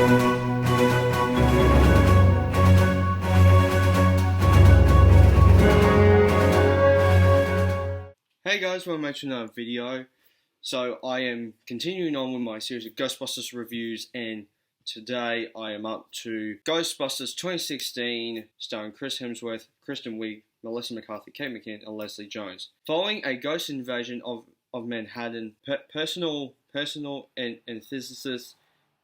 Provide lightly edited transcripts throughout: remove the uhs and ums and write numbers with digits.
Hey guys, want to mention a video. So I am continuing on with my series of Ghostbusters reviews, and today I am up to Ghostbusters 2016, starring Chris Hemsworth, Kristen Wiig, Melissa McCarthy, Kate McKinnon, and Leslie Jones. Following a ghost invasion of Manhattan, personal physicists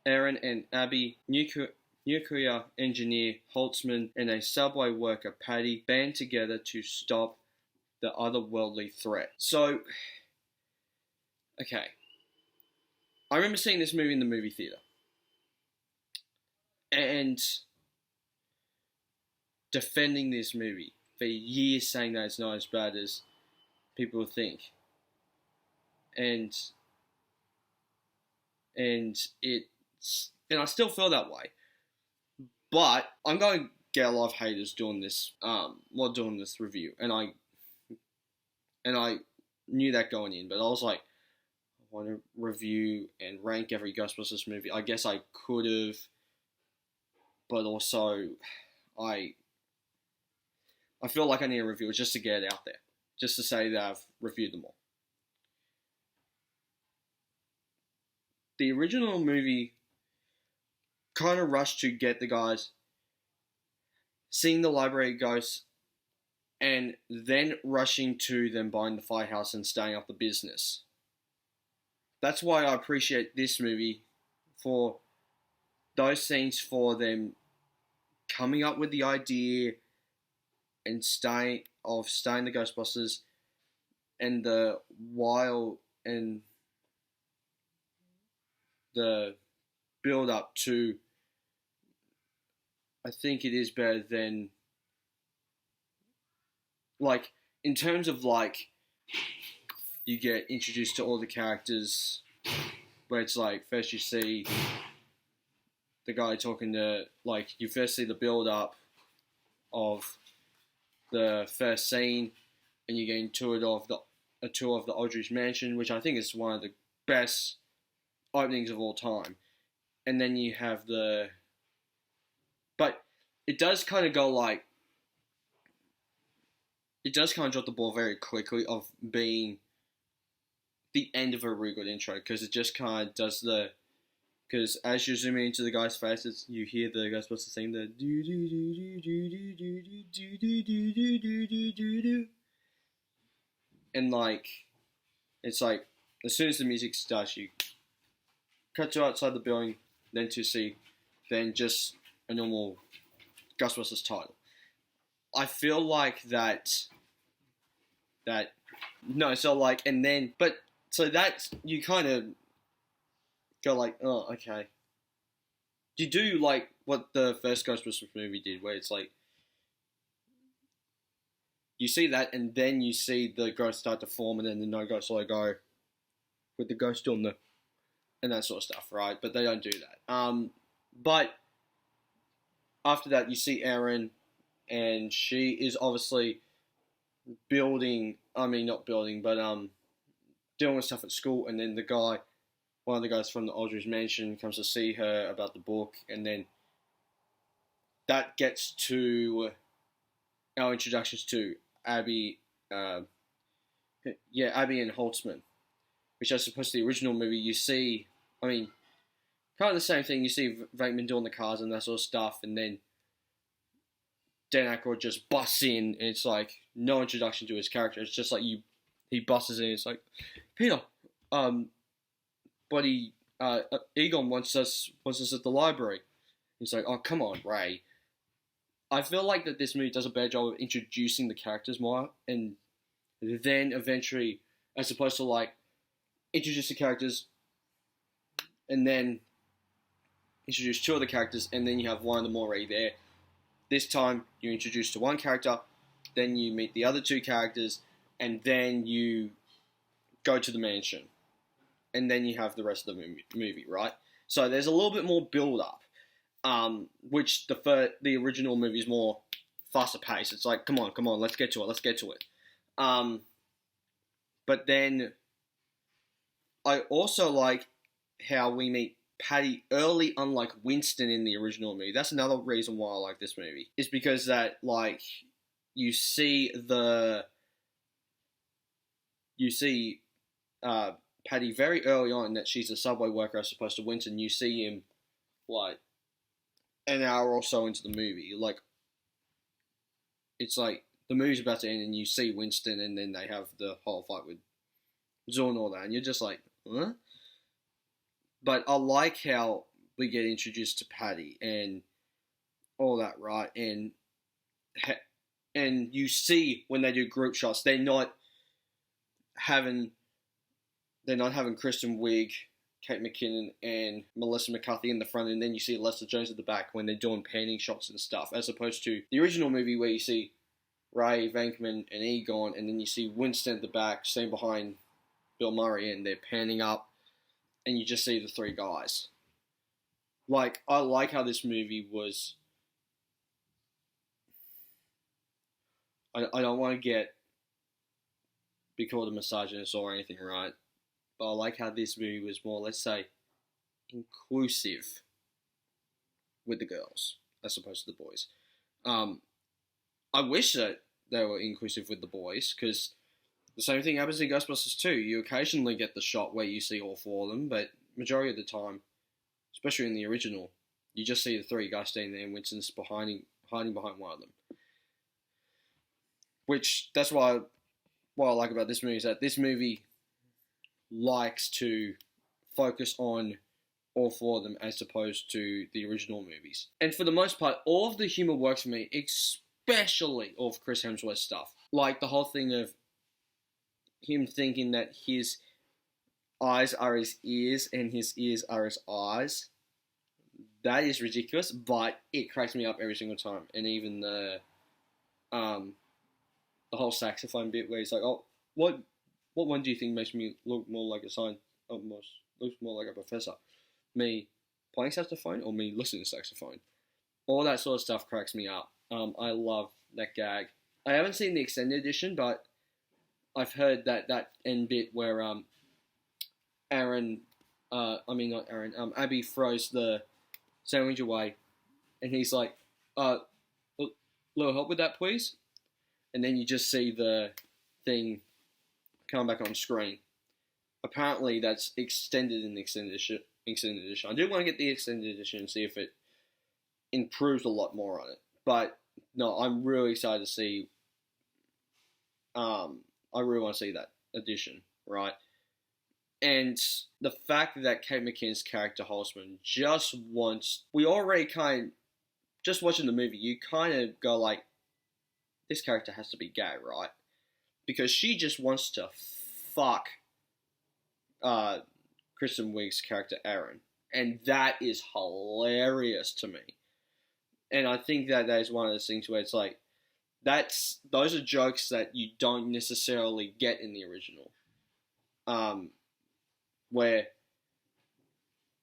Aaron and Abby, nuclear engineer Holtzman, and a subway worker Patty band together to stop the otherworldly threat. So, okay. I remember seeing this movie in the movie theater. And defending this movie for years, saying that it's not as bad as people think. And I still feel that way. But I'm going to get a lot of haters doing this doing this review, and I knew that going in, but I was like, I want to review and rank every Ghostbusters movie. I guess I could have, but also I feel like I need a review just to get it out there, just to say that I've reviewed them all. The original movie kind of rushed to get the guys seeing the library ghosts, and then rushing to them buying the firehouse and staying up the business. That's why I appreciate this movie for those scenes, for them coming up with the idea and staying the Ghostbusters, and the build up to, I think it is better than, like, in terms of, like, you get introduced to all the characters, where it's like, first you see the guy talking to, like, you first see the build-up of the first scene, and you get a tour of the Aldridge Mansion, which I think is one of the best openings of all time. And then you have but it does kind of go like, it does kind of drop the ball very quickly of being the end of a really good intro, because it just kind of does because as you're zooming into the guys' faces, you hear the Ghostbusters sing the do do do do do do do do do do do do do do, and like, it's like, as soon as the music starts, you cut to outside the building, then just a normal Ghostbusters title. I feel like so that's, you kind of go like, oh, okay. You do like what the first Ghostbusters movie did, where it's like, you see that, and then you see the ghost start to form, and then the no ghost logo with the ghost on and that sort of stuff, right? But they don't do that. But after that, you see Erin, and she is obviously dealing with stuff at school, and then one of the guys from the Aldridge Mansion comes to see her about the book, and then that gets to our introductions to Abby, Abby and Holtzman, which, as opposed to the original movie, you see, kind of the same thing. You see Venkman doing the cars and that sort of stuff, and then Dan Aykroyd just busts in, and it's like no introduction to his character. It's just like he busts in, and it's like, Peter, buddy, Egon wants us at the library. He's like, oh, come on, Ray. I feel like that this movie does a better job of introducing the characters more, and then eventually, as opposed to like introduce the characters and then introduce two of the characters, and then you have one of them already there. This time, you're introduced to one character, then you meet the other two characters, and then you go to the mansion. And then you have the rest of the movie, right? So there's a little bit more build-up, which the original movie is more faster paced. It's like, come on, let's get to it. But then I also like how we meet Patty early, unlike Winston in the original movie. That's another reason why I like this movie. Is because that, like, you see Patty very early on that she's a subway worker as opposed to Winston. You see him, like, an hour or so into the movie. Like, it's like the movie's about to end and you see Winston and then they have the whole fight with Zorn and all that. And you're just like, huh? But I like how we get introduced to Patty and all that, right? And you see when they do group shots, they're not having Kristen Wiig, Kate McKinnon, and Melissa McCarthy in the front, and then you see Lester Jones at the back when they're doing panning shots and stuff, as opposed to the original movie where you see Ray, Venkman, and Egon, and then you see Winston at the back, staying behind Bill Murray, and they're panning up, and you just see the three guys. Like, I like how this movie was... I don't want to be called a misogynist or anything, right? But I like how this movie was more, let's say, inclusive with the girls as opposed to the boys. I wish that they were inclusive with the boys, because the same thing happens in Ghostbusters 2. You occasionally get the shot where you see all four of them, but majority of the time, especially in the original, you just see the three guys standing there and Winston's hiding behind one of them. Which, that's what I like about this movie, is that this movie likes to focus on all four of them as opposed to the original movies. And for the most part, all of the humor works for me, especially all of Chris Hemsworth's stuff. Like the whole thing of him thinking that his eyes are his ears and his ears are his eyes. That is ridiculous, but it cracks me up every single time. And even the whole saxophone bit where he's like, oh, what one do you think makes me look more like looks more like a professor? Me playing saxophone or me listening to saxophone? All that sort of stuff cracks me up. I love that gag. I haven't seen the extended edition, but I've heard that end bit where Abby throws the sandwich away, and he's like, little help with that, please? And then you just see the thing come back on screen. Apparently, that's extended in the extended edition. I do want to get the extended edition and see if it improves a lot more on it. But no, I'm really excited to see. I really want to see that edition, right? And the fact that Kate McKinnon's character Holtzman just wants... We already just watching the movie, you kind of go like, this character has to be gay, right? Because she just wants to fuck Kristen Wiig's character Aaron. And that is hilarious to me. And I think that is one of those things where it's like, those are jokes that you don't necessarily get in the original. Where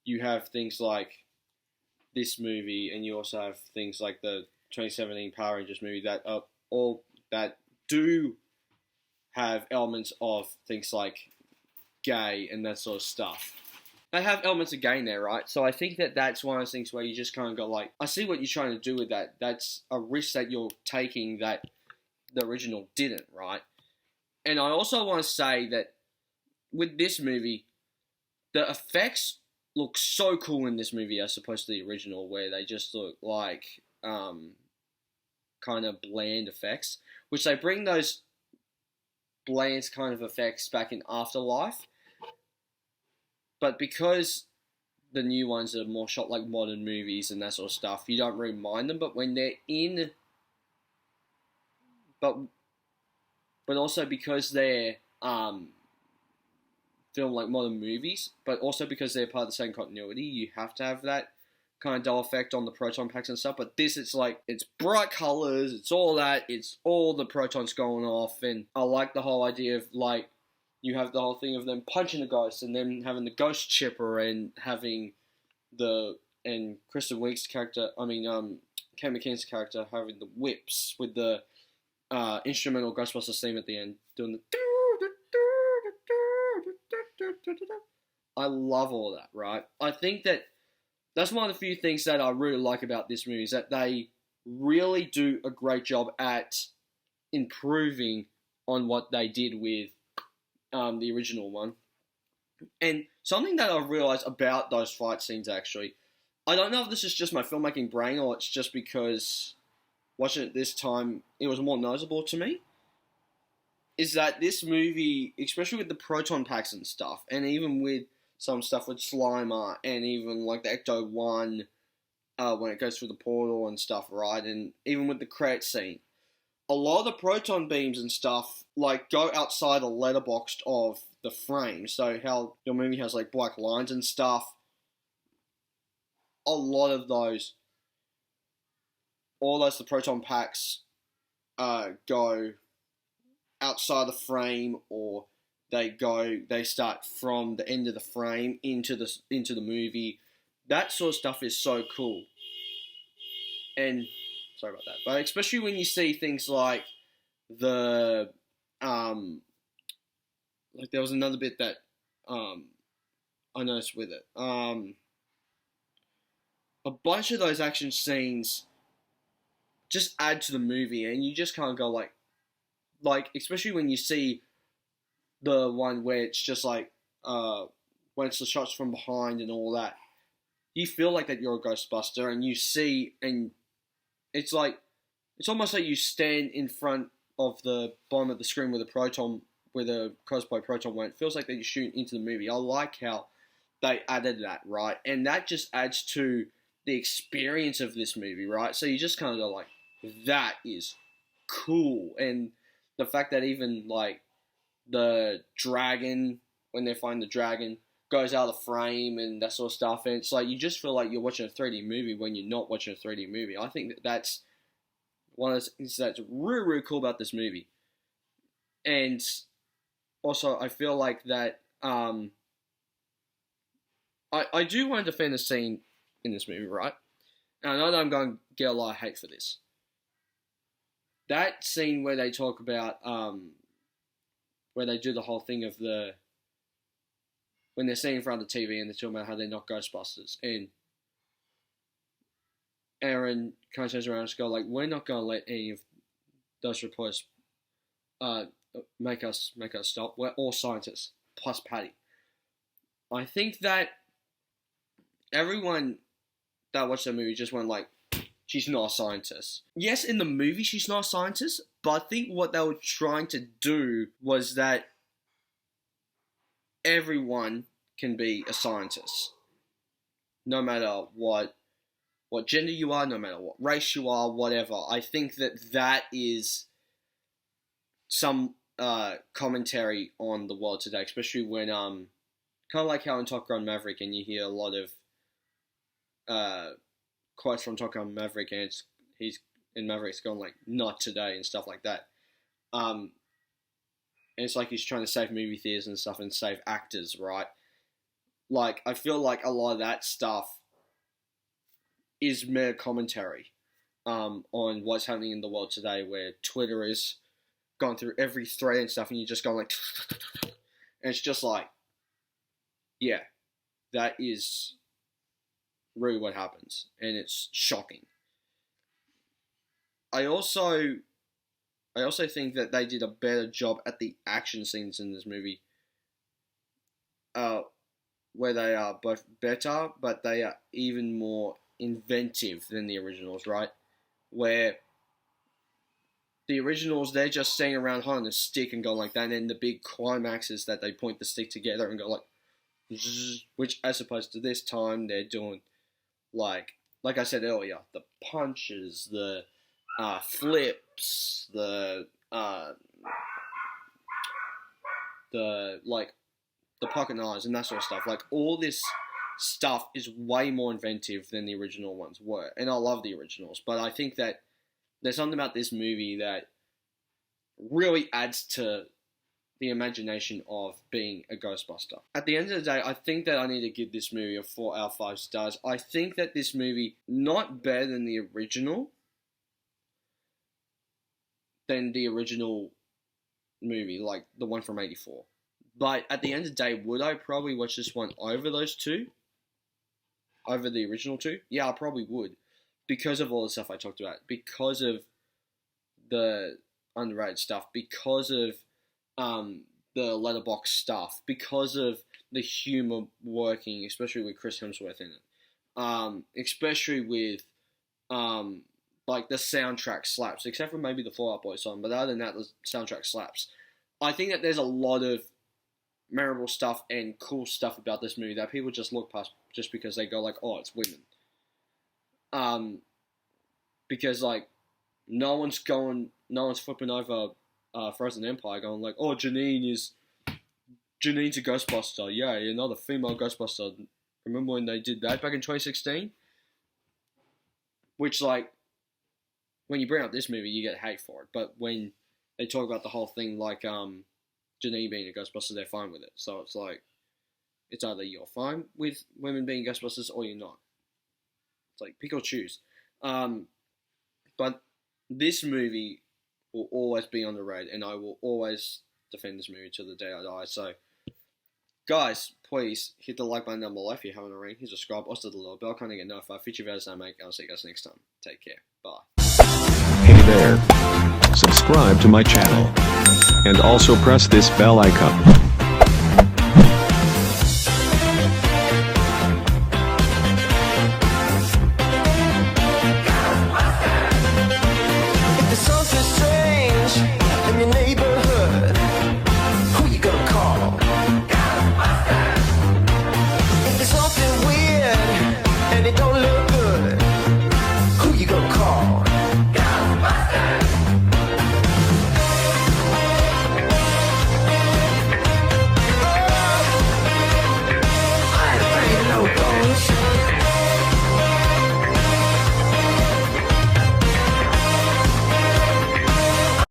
you have things like this movie, and you also have things like the 2017 Power Rangers movie that do have elements of things like gay and that sort of stuff. They have elements of gay in there, right? So I think that that's one of those things where you just kind of go like, I see what you're trying to do with that. That's a risk that you're taking that the original didn't, right? And I also want to say that with this movie, the effects look so cool in this movie as opposed to the original, where they just look like kind of bland effects, which they bring those bland kind of effects back in Afterlife. But because the new ones are more shot like modern movies and that sort of stuff, you don't really mind them. But when they're in... But also because they're filmed like modern movies, but also because they're part of the same continuity, you have to have that kind of dull effect on the proton packs and stuff. But this, it's like, it's bright colors, it's all that, it's all the protons going off, and I like the whole idea of, like, you have the whole thing of them punching the ghost, and then having the ghost chipper, and having and Kristen Wiig's character, Kate McKinnon's character having the whips with the instrumental Ghostbusters theme at the end, doing the... I love all that, right? I think that that's one of the few things that I really like about this movie, is that they really do a great job at improving on what they did with the original one. And something that I've realised about those fight scenes, actually, I don't know if this is just my filmmaking brain or it's just because watching it this time, it was more noticeable to me, is that this movie, especially with the proton packs and stuff, and even with some stuff with Slimer, and even like the Ecto-1, when it goes through the portal and stuff, right? And even with the credit scene, a lot of the proton beams and stuff, like, go outside the letterbox of the frame. So how your movie has, like, black lines and stuff, a lot of those, all those, the proton packs, go outside the frame, or they start from the end of the frame into the movie. That sort of stuff is so cool. And sorry about that, but especially when you see things like the like there was another bit that I noticed with it. A bunch of those action scenes just add to the movie, and you just can't go like especially when you see the one where it's just like when it's the shots from behind and all that, you feel like that you're a Ghostbuster, and you see, and it's like, it's almost like you stand in front of the bottom of the screen where the cosplay proton went. It feels like that you're shooting into the movie. I like how they added that, right? And that just adds to the experience of this movie, right? So you just kind of go like, that is cool. And the fact that even like the dragon, when they find the dragon, goes out of the frame and that sort of stuff, and it's like you just feel like you're watching a 3D movie when you're not watching a 3D movie. I think that's one of the things that's really, really cool about this movie. And also, I feel like that I do want to defend the scene in this movie, right? And I know that I'm going to get a lot of hate for this. That scene where they talk about where they do the whole thing of when they're sitting in front of the TV and they're talking about how they're not Ghostbusters, and Aaron kind of turns around and goes like, "We're not going to let any of those reporters make us stop. We're all scientists, plus Patty." I think that everyone that watched that movie just went like, she's not a scientist. Yes, in the movie she's not a scientist, but I think what they were trying to do was that everyone can be a scientist. No matter what gender you are, no matter what race you are, whatever. I think that is some commentary on the world today, especially when kind of like how in Top Gun Maverick, and you hear a lot of quotes from Top Gun Maverick, and he's in Maverick's going like, "Not today" and stuff like that. And it's like he's trying to save movie theaters and stuff and save actors, right? Like, I feel like a lot of that stuff is mere commentary on what's happening in the world today, where Twitter is going through every thread and stuff, and you're just going like, and it's just like, yeah, that is really what happens, and it's shocking. I also think that they did a better job at the action scenes in this movie, where they are both better, but they are even more inventive than the originals, right? Where the originals, they're just standing around holding a stick and going like that, and then the big climax is that they point the stick together and go like, which as opposed to this time, they're doing like I said earlier, the punches, the flips, the pocket knives and that sort of stuff. Like, all this stuff is way more inventive than the original ones were, and I love the originals, but I think that there's something about this movie that really adds to the imagination of being a Ghostbuster. At the end of the day, I think that I need to give this movie a 4 out of 5 stars. I think that this movie, not better than the original movie, like the one from '84. But at the end of the day, would I probably watch this one over those two? over the original two? Yeah, I probably would, because of all the stuff I talked about, because of the underrated stuff, because of the letterbox stuff, because of the humor working, especially with Chris Hemsworth in it, especially with like the soundtrack slaps, except for maybe the Fall Out Boy song, but other than that, the soundtrack slaps. I think that there's a lot of memorable stuff and cool stuff about this movie that people just look past just because they go like, oh, it's women. Because like no one's flipping over Frozen Empire going like, oh, Janine's a Ghostbuster, yay, another female Ghostbuster. Remember when they did that back in 2016? Which, like, when you bring up this movie, you get hate for it. But when they talk about the whole thing, like Janine being a Ghostbuster, they're fine with it. So it's like, it's either you're fine with women being Ghostbusters or you're not. It's like, pick or choose. But this movie will always be on the raid, and I will always defend this movie till the day I die. So, guys, please hit the like button down below if you haven't already. Hit subscribe, also the little bell, kind of get notified. Future videos I make. I'll see you guys next time. Take care. Bye. Hey there. Subscribe to my channel. And also press this bell icon.